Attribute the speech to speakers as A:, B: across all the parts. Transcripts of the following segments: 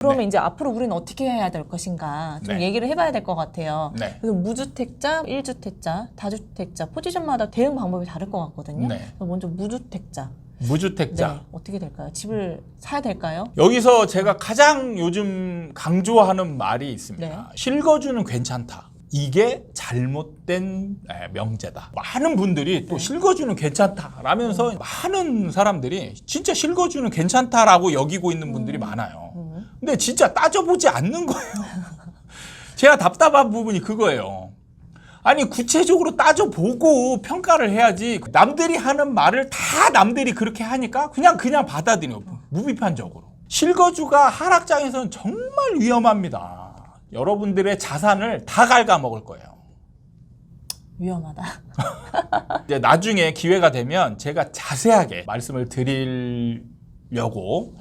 A: 그러면
B: 네.
A: 이제 앞으로 우리는 어떻게 해야 될 것인가 좀
B: 네.
A: 얘기를 해봐야 될 것 같아요.
B: 네.
A: 그래서 무주택자, 1주택자, 다주택자 포지션마다 대응 방법이 다를 것 같거든요.
B: 네.
A: 그래서 먼저 무주택자.
B: 무주택자.
A: 네. 어떻게 될까요? 집을 사야 될까요?
B: 여기서 제가 가장 요즘 강조하는 말이 있습니다.
A: 네.
B: 실거주는 괜찮다. 이게 잘못된 명제다. 많은 분들이 또
A: 네.
B: 실거주는 괜찮다라면서 많은 사람들이 진짜 실거주는 괜찮다라고 여기고 있는 분들이 많아요. 근데 진짜 따져보지 않는 거예요. 제가 답답한 부분이 그거예요. 아니 구체적으로 따져보고 평가를 해야지 남들이 하는 말을 다 남들이 그렇게 하니까 그냥 받아들여요. 무비판적으로. 실거주가 하락장에서는 정말 위험합니다. 여러분들의 자산을 다 갉아먹을 거예요.
A: 위험하다.
B: 이제 나중에 기회가 되면 제가 자세하게 말씀을 드리려고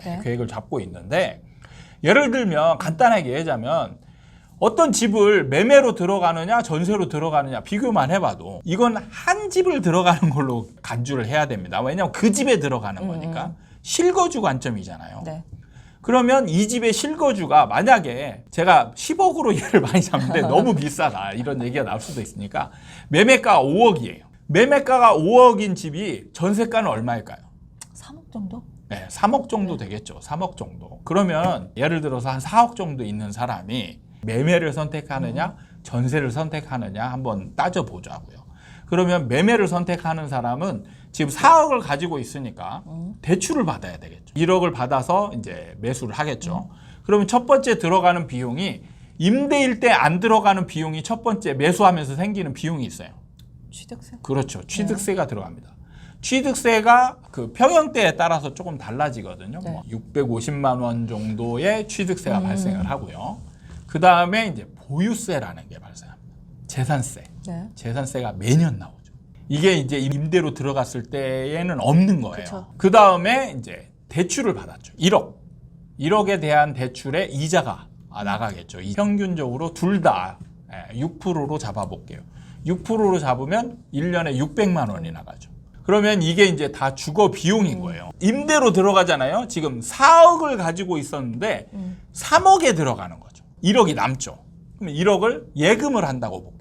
A: 네.
B: 계획을 잡고 있는데 예를 들면 간단하게 얘기하자면 어떤 집을 매매로 들어가느냐 전세로 들어가느냐 비교만 해봐도 이건 한 집을 들어가는 걸로 간주를 해야 됩니다. 왜냐하면 그 집에 들어가는 거니까 실거주 관점이잖아요.
A: 네.
B: 그러면 이 집의 실거주가 만약에 제가 10억으로 얘를 많이 잡는데 너무 비싸다 이런 얘기가 나올 수도 있으니까 매매가가 5억이에요. 매매가가 5억인 집이 전세가는 얼마일까요?
A: 3억 정도?
B: 네, 3억 정도 되겠죠. 3억 정도. 그러면 예를 들어서 한 4억 정도 있는 사람이 매매를 선택하느냐 전세를 선택하느냐 한번 따져보자고요. 그러면 매매를 선택하는 사람은 지금 4억을 가지고 있으니까 대출을 받아야 되겠죠. 1억을 받아서 이제 매수를 하겠죠. 그러면 첫 번째 들어가는 비용이 임대일 때 안 들어가는 비용이 첫 번째 매수하면서 생기는 비용이 있어요.
A: 취득세?
B: 그렇죠. 취득세가 들어갑니다. 취득세가 그 평형대에 따라서 조금 달라지거든요.
A: 네.
B: 뭐 650만 원 정도의 취득세가 발생을 하고요. 그 다음에 이제 보유세라는 게 발생합니다. 재산세.
A: 네.
B: 재산세가 매년 나오죠. 이게 이제 임대로 들어갔을 때에는 없는 거예요.
A: 그쵸.
B: 그 다음에 이제 대출을 받았죠. 1억. 1억에 대한 대출의 이자가 나가겠죠. 평균적으로 둘 다 6%로 잡아볼게요. 6%로 잡으면 1년에 600만 원이 나가죠. 그러면 이게 이제 다 주거 비용인 거예요. 임대로 들어가잖아요. 지금 4억을 가지고 있었는데 3억에 들어가는 거죠. 1억이 남죠. 그럼 1억을 예금을 한다고 볼게요.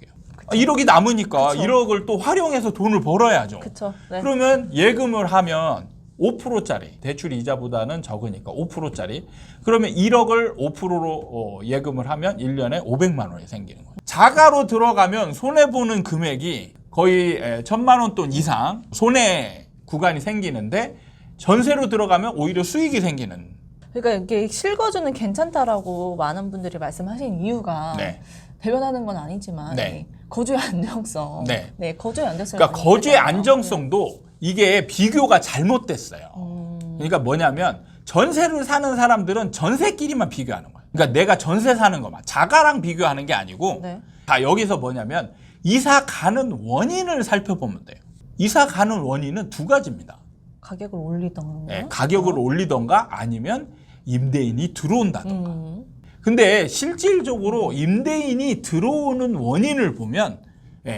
B: 1억이 남으니까
A: 그쵸.
B: 1억을 또 활용해서 돈을 벌어야죠.
A: 그쵸. 네.
B: 그러면 예금을 하면 5%짜리 대출 이자보다는 적으니까 5%짜리 그러면 1억을 5%로 예금을 하면 1년에 500만 원이 생기는 거예요. 자가로 들어가면 손해보는 금액이 거의 1,000만 원 돈 이상 손해 구간이 생기는데 전세로 들어가면 오히려 수익이 생기는.
A: 그러니까 이게 실거주는 괜찮다라고 많은 분들이 말씀하신 이유가
B: 네.
A: 대변하는 건 아니지만
B: 네.
A: 거주의 안정성.
B: 네.
A: 네, 거주의 안정성.
B: 그러니까 거주의 안정성도 이게 비교가 잘못됐어요. 그러니까 뭐냐면 전세를 사는 사람들은 전세끼리만 비교하는 거예요. 그러니까 내가 전세 사는 것만 자가랑 비교하는 게 아니고
A: 네.
B: 다 여기서 뭐냐면 이사 가는 원인을 살펴보면 돼요. 이사 가는 원인은 두 가지입니다.
A: 가격을 올리던가.
B: 네, 가격을 올리던가 아니면 임대인이 들어온다던가. 근데 실질적으로 임대인이 들어오는 원인을 보면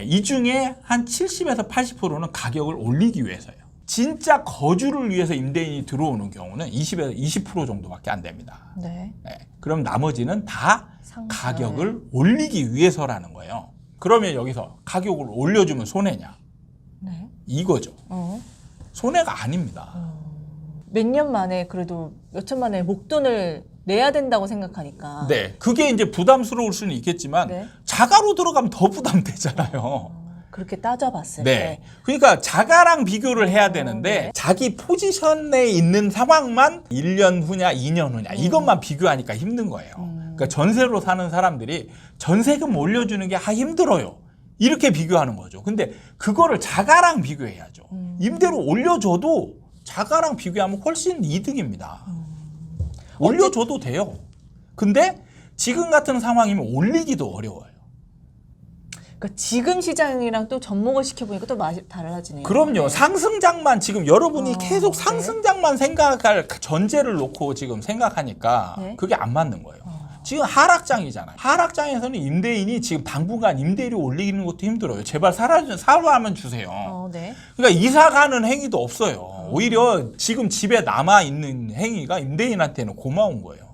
B: 이 중에 한 70에서 80%는 가격을 올리기 위해서예요. 진짜 거주를 위해서 임대인이 들어오는 경우는 20에서 20% 정도밖에 안 됩니다.
A: 네.
B: 그럼 나머지는 다
A: 상승.
B: 가격을 올리기 위해서라는 거예요. 그러면 여기서 가격을 올려주면 손해냐?
A: 네.
B: 이거죠. 손해가 아닙니다.
A: 몇 년 만에 그래도 몇 천만의 목돈을 내야 된다고 생각하니까.
B: 네, 그게 이제 부담스러울 수는 있겠지만
A: 네.
B: 자가로 들어가면 더 부담되잖아요.
A: 그렇게 따져봤을
B: 네.
A: 때.
B: 그러니까 자가랑 비교를 해야 되는데
A: 네.
B: 자기 포지션에 있는 상황만 1년 후냐 2년 후냐 이것만 비교하니까 힘든 거예요. 그러니까 전세로 사는 사람들이 전세금 올려주는 게 힘들어요. 이렇게 비교하는 거죠. 근데 그거를 자가랑 비교해야죠. 임대료 올려줘도 자가랑 비교하면 훨씬 이득입니다. 올려줘도 돼요. 근데 지금 같은 상황이면 올리기도 어려워요.
A: 그러니까 지금 시장이랑 또 접목을 시켜보니까 또 맛이 달라지네요.
B: 그럼요. 상승장만 지금 여러분이 계속
A: 네.
B: 상승장만 생각할 전제를 놓고 지금 생각하니까
A: 네.
B: 그게 안 맞는 거예요. 지금 하락장이잖아요. 하락장에서는 임대인이 지금 당분간 임대료 올리는 것도 힘들어요. 제발 사라면 주세요.
A: 네.
B: 그러니까 이사 가는 행위도 없어요. 오히려 지금 집에 남아 있는 행위가 임대인한테는 고마운 거예요.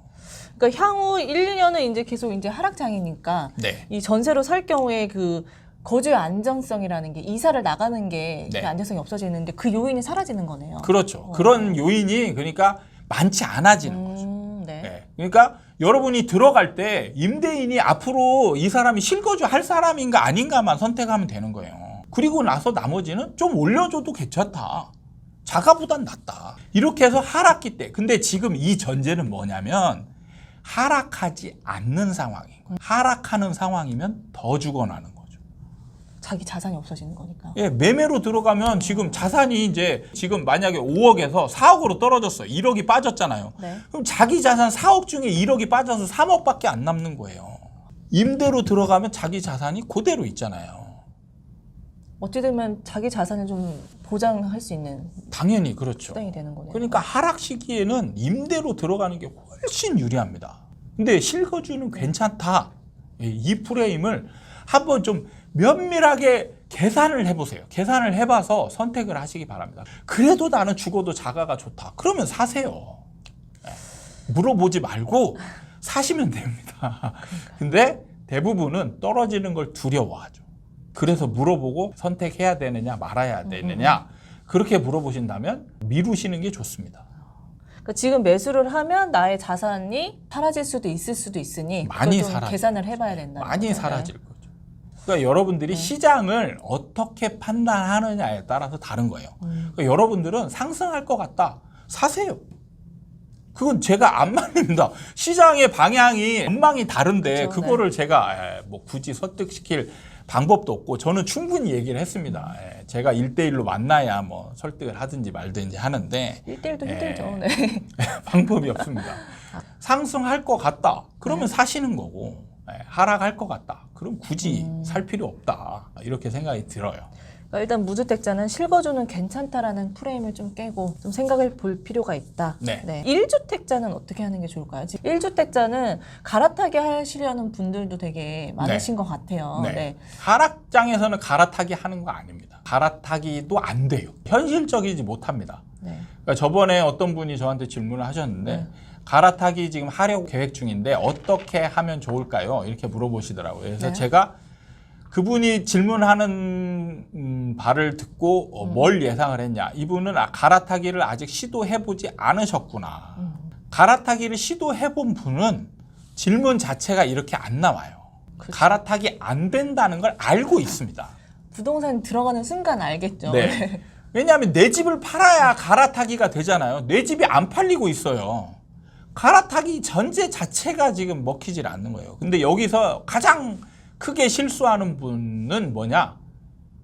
A: 그러니까 향후 1, 2년은 이제 계속 이제 하락장이니까
B: 네.
A: 이 전세로 살 경우에 그 거주의 안정성이라는 게 이사를 나가는 게
B: 네.
A: 그 안정성이 없어지는데 그 요인이 사라지는 거네요.
B: 그렇죠. 그런 요인이 그러니까 많지 않아지는 거죠.
A: 네.
B: 네. 그러니까 여러분이 들어갈 때 임대인이 앞으로 이 사람이 실거주 할 사람인가 아닌가만 선택하면 되는 거예요. 그리고 나서 나머지는 좀 올려줘도 괜찮다. 자가보단 낫다. 이렇게 해서 하락기 때. 근데 지금 이 전제는 뭐냐면 하락하지 않는 상황인 거예요. 하락하는 상황이면 더 죽어나는 거죠.
A: 자기 자산이 없어지는 거니까.
B: 예, 매매로 들어가면 지금 자산이 이제 지금 만약에 5억에서 4억으로 떨어졌어요. 1억이 빠졌잖아요.
A: 네.
B: 그럼 자기 자산 4억 중에 1억이 빠져서 3억밖에 안 남는 거예요. 임대로 들어가면 자기 자산이 그대로 있잖아요.
A: 어찌 되면 자기 자산을 좀 보장할 수 있는
B: 당연히 그렇죠.
A: 수단이 되는 거네요.
B: 그러니까 하락 시기에는 임대로 들어가는 게 훨씬 유리합니다. 근데 실거주는 괜찮다. 이 프레임을 한번 좀 면밀하게 계산을 해보세요. 계산을 해봐서 선택을 하시기 바랍니다. 그래도 나는 죽어도 자가가 좋다. 그러면 사세요. 물어보지 말고 사시면 됩니다. 근데 대부분은 떨어지는 걸 두려워하죠. 그래서 물어보고 선택해야 되느냐 말아야 되느냐 그렇게 물어보신다면 미루시는 게 좋습니다.
A: 그러니까 지금 매수를 하면 나의 자산이 사라질 수도 있을 수도 있으니
B: 많이
A: 그걸 좀
B: 사라질
A: 계산을 해봐야 된다.
B: 많이 사라질 거죠. 그러니까 여러분들이 시장을 어떻게 판단하느냐에 따라서 다른 거예요. 그러니까 여러분들은 상승할 것 같다. 사세요. 그건 제가 안 말립니다. 시장의 방향이 전망이 다른데
A: 그렇죠,
B: 그거를 제가 뭐 굳이 설득시킬 방법도 없고 저는 충분히 얘기를 했습니다. 제가 1대1로 만나야 뭐 설득을 하든지 말든지 하는데
A: 1대1도 힘들죠. 네.
B: 방법이 없습니다. 상승할 것 같다. 그러면 사시는 거고 하락할 것 같다. 그럼 굳이 살 필요 없다. 이렇게 생각이 들어요.
A: 그러니까 일단 무주택자는 실거주는 괜찮다라는 프레임을 좀 깨고 좀 생각을 볼 필요가 있다.
B: 네.
A: 1주택자는 어떻게 하는 게 좋을까요? 지금 1주택자는 갈아타기 하시려는 분들도 되게 많으신 것 같아요.
B: 네. 하락장에서는 갈아타기 하는 거 아닙니다. 갈아타기도 안 돼요. 현실적이지 못합니다.
A: 네.
B: 그러니까 저번에 어떤 분이 저한테 질문을 하셨는데
A: 네.
B: 갈아타기 지금 하려고 계획 중인데 어떻게 하면 좋을까요? 이렇게 물어보시더라고요. 그래서
A: 네.
B: 제가 그분이 질문하는 바를 듣고 뭘 예상을 했냐. 이분은 갈아타기를 아직 시도해보지 않으셨구나. 갈아타기를 시도해본 분은 질문 자체가 이렇게 안 나와요.
A: 그렇죠.
B: 갈아타기 안 된다는 걸 알고 있습니다.
A: 부동산 들어가는 순간 알겠죠.
B: 네. 왜냐하면 내 집을 팔아야 갈아타기가 되잖아요. 내 집이 안 팔리고 있어요. 갈아타기 전제 자체가 지금 먹히질 않는 거예요. 근데 여기서 가장 크게 실수하는 분은 뭐냐?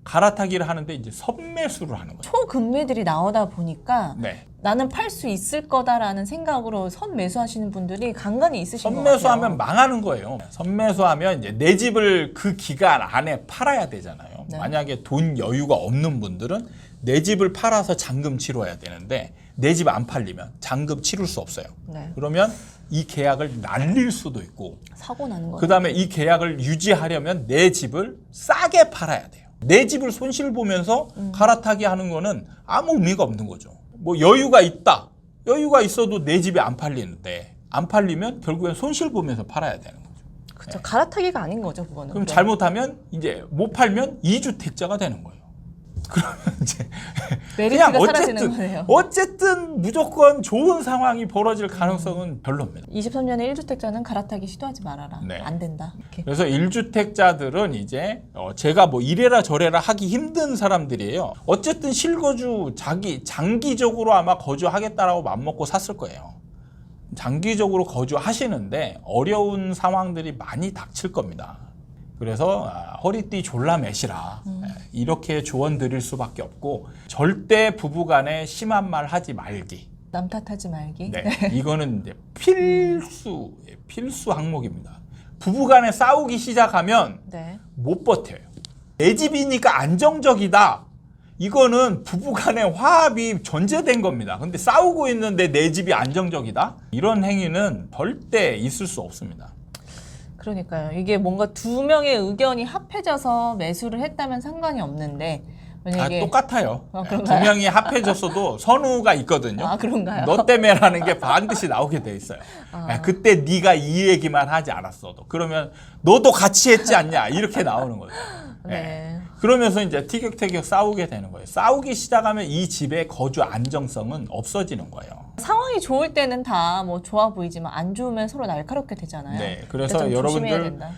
B: 갈아타기를 하는데 이제 선매수를 하는 거예요.
A: 초금매들이 나오다 보니까
B: 네.
A: 나는 팔 수 있을 거다라는 생각으로 선매수하시는 분들이 간간히 있으신 것 같아요.
B: 선매수하면 망하는 거예요. 선매수하면 이제 내 집을 그 기간 안에 팔아야 되잖아요.
A: 네.
B: 만약에 돈 여유가 없는 분들은 내 집을 팔아서 잔금 치러야 되는데 내 집 안 팔리면 잔금 치를 수 없어요.
A: 네.
B: 그러면 이 계약을 날릴 수도 있고
A: 사고 나는 거예요.
B: 그 다음에 이 계약을 유지하려면 내 집을 싸게 팔아야 돼요. 내 집을 손실 보면서 갈아타기 하는 거는 아무 의미가 없는 거죠. 뭐 여유가 있다. 여유가 있어도 내 집이 안 팔리는데 안 팔리면 결국엔 손실 보면서 팔아야 되는 거죠.
A: 그렇죠. 갈아타기가 아닌 거죠, 그거는.
B: 그럼
A: 네.
B: 잘못하면 이제 못 팔면 2주택자가 되는 거예요. 그러면 이제
A: 메리트가 사라지는 거네요.
B: 어쨌든 무조건 좋은 상황이 벌어질 가능성은 별로입니다.
A: 23년에 1주택자는 갈아타기 시도하지 말아라.
B: 네.
A: 안 된다. 이렇게.
B: 그래서 1주택자들은 이제 제가 뭐 이래라 저래라 하기 힘든 사람들이에요. 어쨌든 실거주 장기적으로 아마 거주하겠다라고 맘먹고 샀을 거예요. 장기적으로 거주하시는데 어려운 상황들이 많이 닥칠 겁니다. 그래서 허리띠 졸라 매시라 이렇게 조언 드릴 수밖에 없고 절대 부부간에 심한 말 하지 말기.
A: 남 탓하지 말기.
B: 네, 이거는 이제 필수 항목입니다. 부부간에 싸우기 시작하면
A: 네.
B: 못 버텨요. 내 집이니까 안정적이다. 이거는 부부간의 화합이 전제된 겁니다. 근데 싸우고 있는데 내 집이 안정적이다? 이런 행위는 절대 있을 수 없습니다.
A: 그러니까요. 이게 뭔가 두 명의 의견이 합해져서 매수를 했다면 상관이 없는데 만약에
B: 똑같아요. 두
A: 그런가요?
B: 명이 합해졌어도 선우가 있거든요.
A: 그런가요?
B: 너 때문에라는 게 반드시 나오게 돼 있어요. 그때 네가 이 얘기만 하지 않았어도 그러면 너도 같이 했지 않냐 이렇게 나오는 거죠.
A: 네.
B: 그러면서 이제 티격태격 싸우게 되는 거예요. 싸우기 시작하면 이 집의 거주 안정성은 없어지는 거예요.
A: 상황이 좋을 때는 다 뭐 좋아 보이지만 안 좋으면 서로 날카롭게 되잖아요.
B: 네, 그래서
A: 좀 조심해야
B: 여러분들
A: 된다.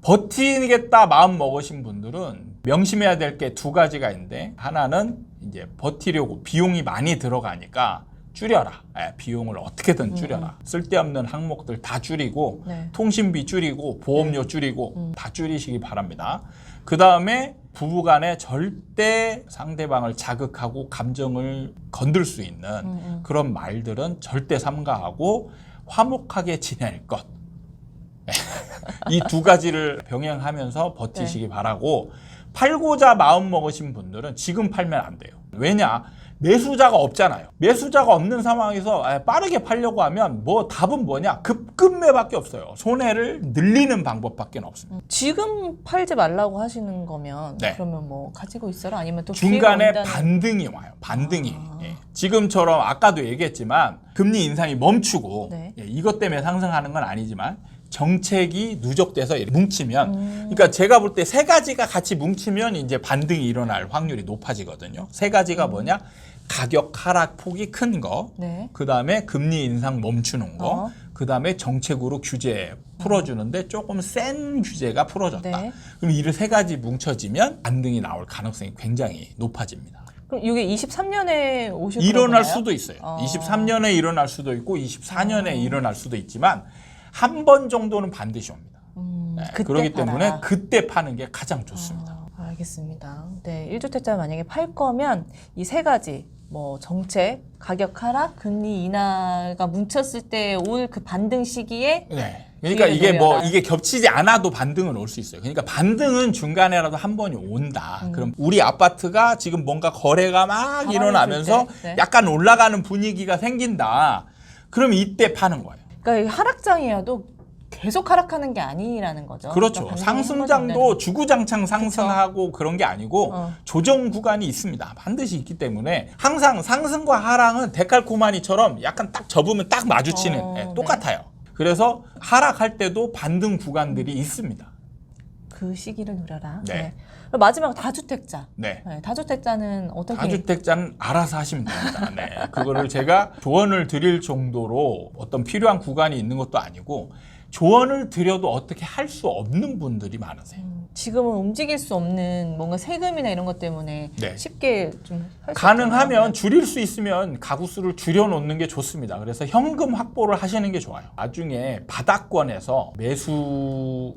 B: 버티겠다 마음 먹으신 분들은 명심해야 될 게 두 가지가 있는데 하나는 이제 버티려고 비용이 많이 들어가니까 줄여라. 비용을 어떻게든 줄여라. 쓸데없는 항목들 다 줄이고
A: 네.
B: 통신비 줄이고 보험료 줄이고 다 줄이시기 바랍니다. 그 다음에 부부간에 절대 상대방을 자극하고 감정을 건들 수 있는 그런 말들은 절대 삼가하고 화목하게 지낼 것. 이 두 가지를 병행하면서 버티시기 바라고 팔고자 마음 먹으신 분들은 지금 팔면 안 돼요. 왜냐? 매수자가 없잖아요. 매수자가 없는 상황에서 빠르게 팔려고 하면 뭐 답은 뭐냐? 급매밖에 없어요. 손해를 늘리는 방법밖에 없습니다.
A: 지금 팔지 말라고 하시는 거면
B: 네.
A: 그러면 뭐 가지고 있어라 아니면 또
B: 중간에
A: 기회가 온다는-
B: 반등이 와요. 반등이. 예. 지금처럼 아까도 얘기했지만 금리 인상이 멈추고
A: 네.
B: 이것 때문에 상승하는 건 아니지만 정책이 누적돼서 이렇게 뭉치면 그러니까 제가 볼 때 세 가지가 같이 뭉치면 이제 반등이 일어날 확률이 높아지거든요. 세 가지가 뭐냐? 가격 하락 폭이 큰 거,
A: 네.
B: 그 다음에 금리 인상 멈추는 거,
A: 어.
B: 그 다음에 정책으로 규제 풀어주는데 조금 센 규제가 풀어졌다.
A: 네.
B: 그럼 이 세 가지 뭉쳐지면 반등이 나올 가능성이 굉장히 높아집니다.
A: 그럼 이게 23년에 오실
B: 일어날
A: 거나요?
B: 수도 있어요.
A: 어.
B: 23년에 일어날 수도 있고 24년에 일어날 수도 있지만 한 번 정도는 반드시 옵니다. 네,
A: 그때
B: 그렇기 때문에
A: 팔아라.
B: 그때 파는 게 가장 좋습니다.
A: 알겠습니다. 네, 1주택자 만약에 팔 거면 이 세 가지 뭐 정책, 가격 하락, 금리 인하가 뭉쳤을 때 올 그 반등 시기에
B: 네. 그러니까
A: 기회를
B: 이게 뭐
A: 노려라.
B: 이게 겹치지 않아도 반등은 올 수 있어요. 그러니까 반등은 중간에라도 한 번이 온다. 그럼 우리 아파트가 지금 뭔가 거래가 막
A: 가만히
B: 일어나면서
A: 있을 때, 네.
B: 약간 올라가는 분위기가 생긴다. 그럼 이때 파는 거예요.
A: 그러니까 이 하락장이어도 계속 하락하는 게 아니라는 거죠.
B: 그렇죠.
A: 그러니까 반등이 한
B: 상승장도
A: 번씩
B: 주구장창 상승하고 그런 게 아니고 조정 구간이 있습니다. 반드시 있기 때문에 항상 상승과 하락은 데칼코마니처럼 약간 딱 접으면 딱 마주치는
A: 네.
B: 똑같아요. 그래서 하락할 때도 반등 구간들이 있습니다.
A: 그 시기를 노려라.
B: 네.
A: 그럼 마지막 다주택자.
B: 네.
A: 네, 다주택자는 어떻게?
B: 다주택자는 알아서 하시면 됩니다. 네. 그거를 제가 조언을 드릴 정도로 어떤 필요한 구간이 있는 것도 아니고 조언을 드려도 어떻게 할 수 없는 분들이 많으세요.
A: 지금은 움직일 수 없는 뭔가 세금이나 이런 것 때문에
B: 네.
A: 쉽게 좀 할 수
B: 가능하면 줄일 수 있으면 가구 수를 줄여놓는 게 좋습니다. 그래서 현금 확보를 하시는 게 좋아요. 나중에 바닥권에서 매수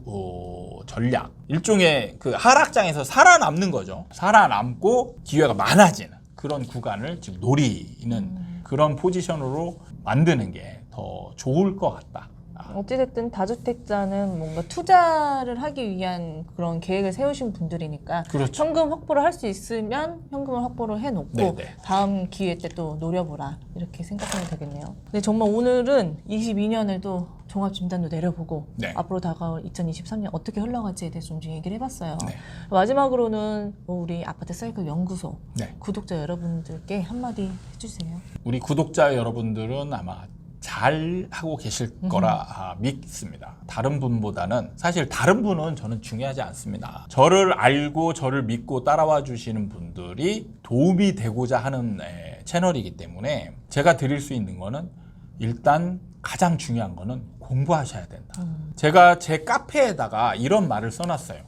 B: 전략, 일종의 그 하락장에서 살아남는 거죠. 살아남고 기회가 많아지는 그런 구간을 지금 노리는 그런 포지션으로 만드는 게 더 좋을 것 같다.
A: 어찌됐든 다주택자는 뭔가 투자를 하기 위한 그런 계획을 세우신 분들이니까
B: 그렇죠.
A: 현금 확보를 할 수 있으면 현금을 확보를 해놓고
B: 네네.
A: 다음 기회 때 또 노려보라 이렇게 생각하면 되겠네요. 근데 정말 오늘은 22년을 또 종합진단도 내려보고
B: 네.
A: 앞으로 다가올 2023년 어떻게 흘러갈지에 대해서 좀 얘기를 해봤어요.
B: 네.
A: 마지막으로는 우리 아파트 사이클 연구소
B: 네.
A: 구독자 여러분들께 한마디 해주세요.
B: 우리 구독자 여러분들은 아마 잘 하고 계실 거라 믿습니다. 다른 분보다는 사실 다른 분은 저는 중요하지 않습니다. 저를 알고 저를 믿고 따라와 주시는 분들이 도움이 되고자 하는 채널이기 때문에 제가 드릴 수 있는 거는 일단 가장 중요한 거는 공부하셔야 된다. 제가 제 카페에다가 이런 말을 써놨어요.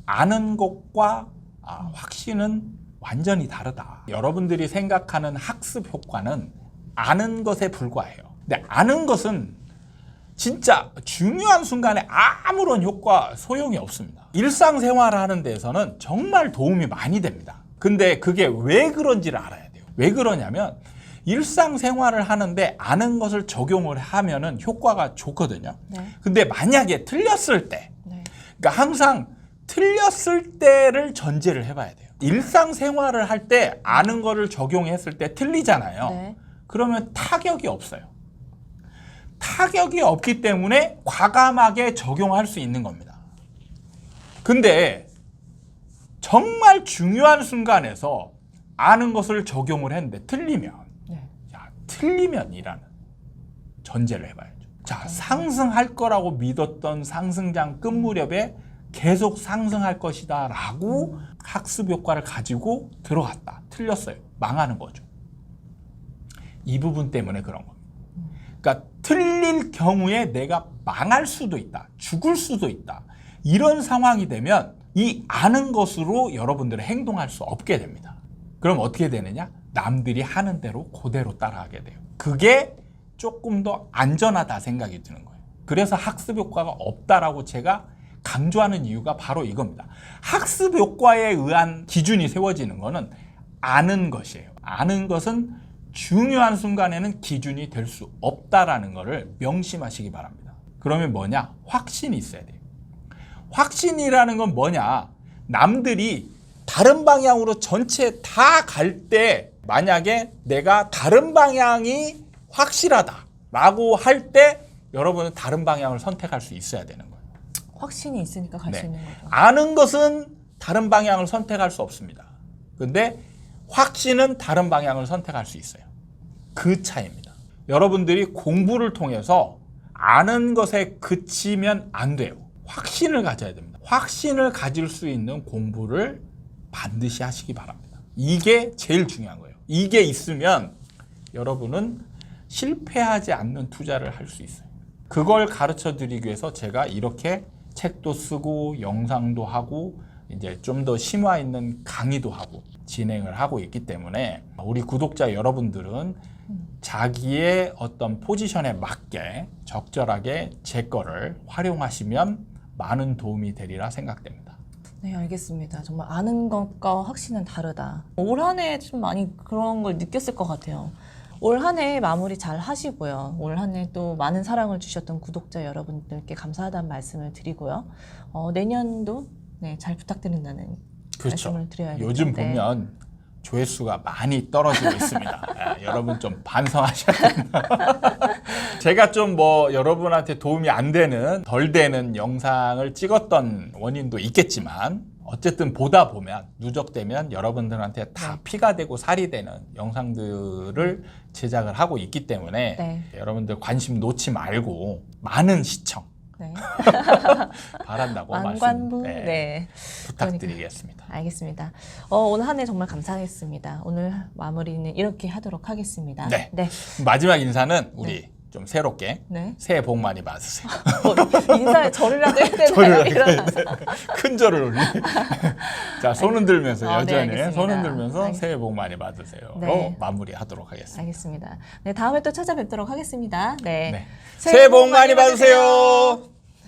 B: 아는 것과 확신은 완전히 다르다. 여러분들이 생각하는 학습 효과는 아는 것에 불과해요. 근데 아는 것은 진짜 중요한 순간에 아무런 효과, 소용이 없습니다. 일상생활을 하는 데서는 정말 도움이 많이 됩니다. 근데 그게 왜 그런지를 알아야 돼요. 왜 그러냐면 일상생활을 하는데 아는 것을 적용을 하면은 효과가 좋거든요.
A: 네.
B: 근데 만약에 틀렸을 때,
A: 네.
B: 그러니까 항상 틀렸을 때를 전제를 해봐야 돼요. 일상생활을 할 때 아는 거를 적용했을 때 틀리잖아요.
A: 네.
B: 그러면 타격이 없어요. 타격이 없기 때문에 과감하게 적용할 수 있는 겁니다. 근데 정말 중요한 순간에서 아는 것을 적용을 했는데 틀리면
A: 네.
B: 자, 틀리면이라는 전제를 해봐야죠. 자, 상승할 거라고 믿었던 상승장 끝 무렵에 계속 상승할 것이다 라고 학습 효과를 가지고 들어갔다. 틀렸어요. 망하는 거죠. 이 부분 때문에 그런 겁니다. 그러니까 틀릴 경우에 내가 망할 수도 있다. 죽을 수도 있다. 이런 상황이 되면 이 아는 것으로 여러분들은 행동할 수 없게 됩니다. 그럼 어떻게 되느냐? 남들이 하는 대로 그대로 따라하게 돼요. 그게 조금 더 안전하다 생각이 드는 거예요. 그래서 학습 효과가 없다라고 제가 강조하는 이유가 바로 이겁니다. 학습 효과에 의한 기준이 세워지는 것은 아는 것이에요. 아는 것은 중요한 순간에는 기준이 될 수 없다라는 것을 명심하시기 바랍니다. 그러면 뭐냐? 확신이 있어야 돼요. 확신이라는 건 뭐냐? 남들이 다른 방향으로 전체 다 갈 때 만약에 내가 다른 방향이 확실하다라고 할 때 여러분은 다른 방향을 선택할 수 있어야 되는 거예요.
A: 확신이 있으니까 갈 수
B: 네.
A: 있는 거죠.
B: 아는 것은 다른 방향을 선택할 수 없습니다. 근데 확신은 다른 방향을 선택할 수 있어요. 그 차이입니다. 여러분들이 공부를 통해서 아는 것에 그치면 안 돼요. 확신을 가져야 됩니다. 확신을 가질 수 있는 공부를 반드시 하시기 바랍니다. 이게 제일 중요한 거예요. 이게 있으면 여러분은 실패하지 않는 투자를 할 수 있어요. 그걸 가르쳐 드리기 위해서 제가 이렇게 책도 쓰고 영상도 하고 이제 좀 더 심화 있는 강의도 하고 진행을 하고 있기 때문에 우리 구독자 여러분들은 자기의 어떤 포지션에 맞게 적절하게 제 거를 활용하시면 많은 도움이 되리라 생각됩니다.
A: 네, 알겠습니다. 정말 아는 것과 확신은 다르다. 올 한 해 좀 많이 그런 걸 느꼈을 것 같아요. 올 한 해 마무리 잘 하시고요. 올 한 해 또 많은 사랑을 주셨던 구독자 여러분들께 감사하다는 말씀을 드리고요. 내년도 네, 잘 부탁드린다는
B: 그렇죠.
A: 말씀을 드려야겠죠.
B: 요즘
A: 네.
B: 보면 조회수가 많이 떨어지고 있습니다. 여러분 좀 반성하셔야 됩니다. 제가 좀 뭐 여러분한테 도움이 안 되는, 덜 되는 영상을 찍었던 원인도 있겠지만 어쨌든 보다 보면 누적되면 여러분들한테 다 피가 되고 살이 되는 영상들을 제작을 하고 있기 때문에
A: 네.
B: 여러분들 관심 놓지 말고 많은 시청
A: 네.
B: 바란다고
A: 완관부.
B: 말씀
A: 네.
B: 부탁드리겠습니다.
A: 알겠습니다. 오늘 한 해 정말 감사했습니다. 오늘 마무리는 이렇게 하도록 하겠습니다.
B: 네.
A: 네.
B: 마지막 인사는 우리 좀 새롭게
A: 네.
B: 새해 복 많이 받으세요.
A: 인사에 절이라도 해야 되나요?
B: 절을
A: 일어나서.
B: 큰 절을 올리. 자, 손 흔들면서
A: 네,
B: 여전히
A: 알겠습니다.
B: 손 흔들면서
A: 알겠습니다.
B: 새해 복 많이 받으세요.
A: 네.
B: 마무리하도록 하겠습니다.
A: 알겠습니다. 네, 다음에 또 찾아뵙도록 하겠습니다. 네.
B: 네. 새해 복 많이 받으세요.